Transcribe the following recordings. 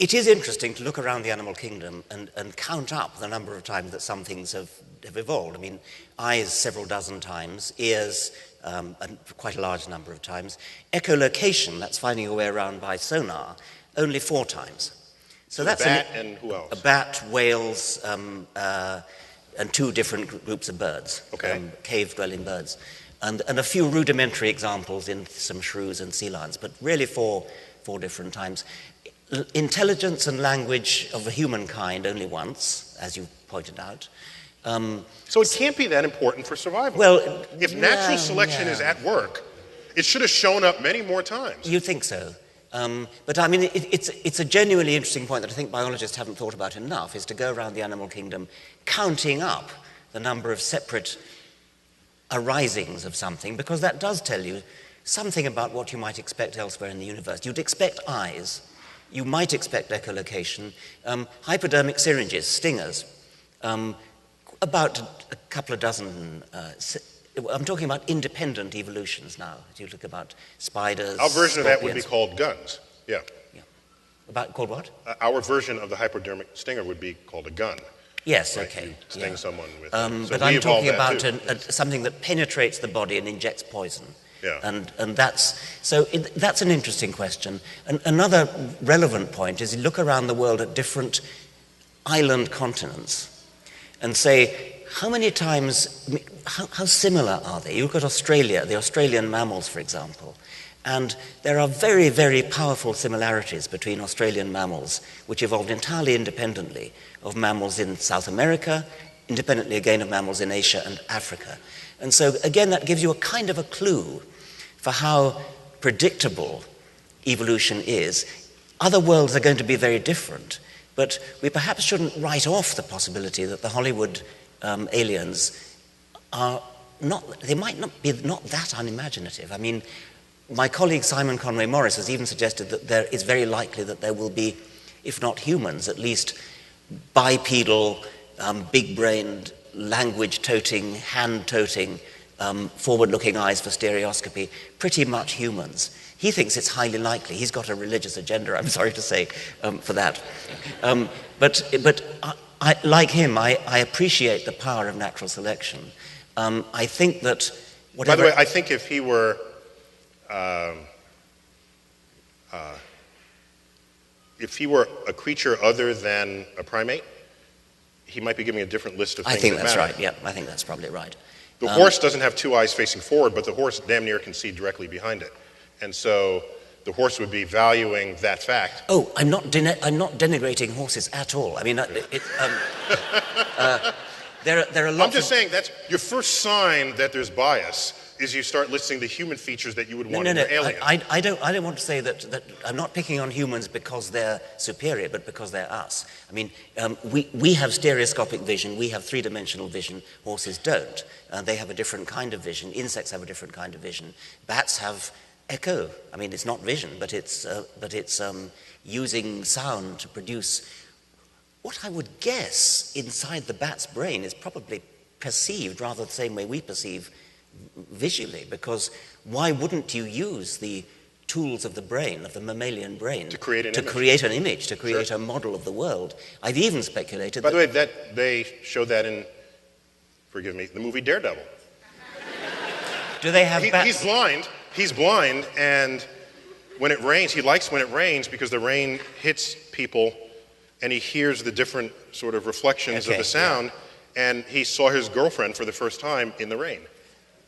It is interesting to look around the animal kingdom and count up the number of times that some things have evolved. I mean, eyes several dozen times, ears quite a large number of times. Echolocation, that's finding your way around by sonar, only 4 times. So that's a bat and who else? A bat, whales, and 2 different groups of birds, cave-dwelling birds. And a few rudimentary examples in some shrews and sea lions, but really 4 different times. Intelligence and language of a humankind only once, as you pointed out. So it can't be that important for survival. Well, if natural selection is at work, it should have shown up many more times. You think so? But I mean, it's a genuinely interesting point that I think biologists haven't thought about enough, is to go around the animal kingdom counting up the number of separate arisings of something, because that does tell you something about what you might expect elsewhere in the universe. You'd expect eyes. You might expect echolocation. Hypodermic syringes, stingers, about a couple of dozen. I'm talking about independent evolutions now. You look about spiders. Our version of that would be called guns. Yeah. Called what? Our version of the hypodermic stinger would be called a gun. Yes, right? okay. You sting someone with so but I'm talking about something that penetrates the body and injects poison. Yeah. And that's an interesting question. And another relevant point is you look around the world at different island continents and say, how many times, how similar are they? You look at Australia, the Australian mammals, for example, and there are very, very powerful similarities between Australian mammals, which evolved entirely independently of mammals in South America, independently again of mammals in Asia and Africa. And so, again, that gives you a kind of a clue for how predictable evolution is. Other worlds are going to be very different, but we perhaps shouldn't write off the possibility that the Hollywood aliens are not, they might not be that unimaginative. I mean, my colleague Simon Conway Morris has even suggested that there is very likely that there will be, if not humans, at least bipedal, big-brained, language-toting, hand-toting, forward-looking eyes for stereoscopy, pretty much humans. He thinks it's highly likely. He's got a religious agenda, I'm sorry to say, for that. But I, like him, I appreciate the power of natural selection. I think that whatever... By the way, I think if he were... if he were a creature other than a primate, he might be giving a different list of things. I think that that's matter. right, yeah, I think that's probably right. The horse doesn't have 2 eyes facing forward, but the horse damn near can see directly behind it. And so the horse would be valuing that fact. Oh, I'm not denigrating horses at all. I mean, there are lots I'm just saying that's your first sign that there's bias is you start listing the human features that you would want in an alien. I don't want to say that I'm not picking on humans because they're superior, but because they're us. I mean, we have stereoscopic vision, we have 3-dimensional vision, horses don't. They have a different kind of vision, insects have a different kind of vision. Bats have echo. I mean, it's not vision, but it's using sound to produce what I would guess inside the bat's brain is probably perceived rather the same way we perceive visually, because why wouldn't you use the tools of the brain, of the mammalian brain, to create an image, to create a model of the world? I've even speculated By the way, that they showed that in, forgive me, the movie Daredevil. Do they have bats? He's blind, and when it rains, he likes when it rains because the rain hits people and he hears the different sort of reflections of the sound, and he saw his girlfriend for the first time in the rain.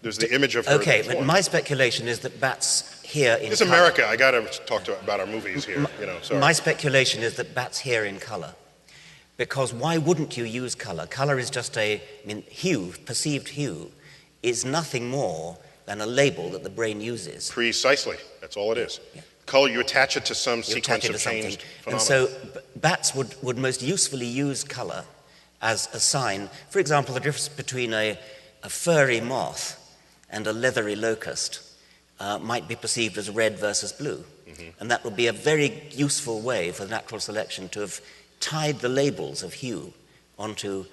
There's the image of her. Okay, but my speculation is that bats hear in It's America. I got to talk about our movies here. Sorry. My speculation is that bats hear in color. Because why wouldn't you use color? Color is just hue, perceived hue, is nothing more than a label that the brain uses. Precisely. That's all it is. Yeah. Color, you attach it to some sequence of changed phenomena. And so bats would most usefully use color as a sign. For example, the difference between a furry moth and a leathery locust might be perceived as red versus blue. Mm-hmm. And that would be a very useful way for natural selection to have tied the labels of hue onto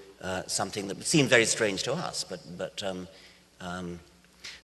something that would seem very strange to us, but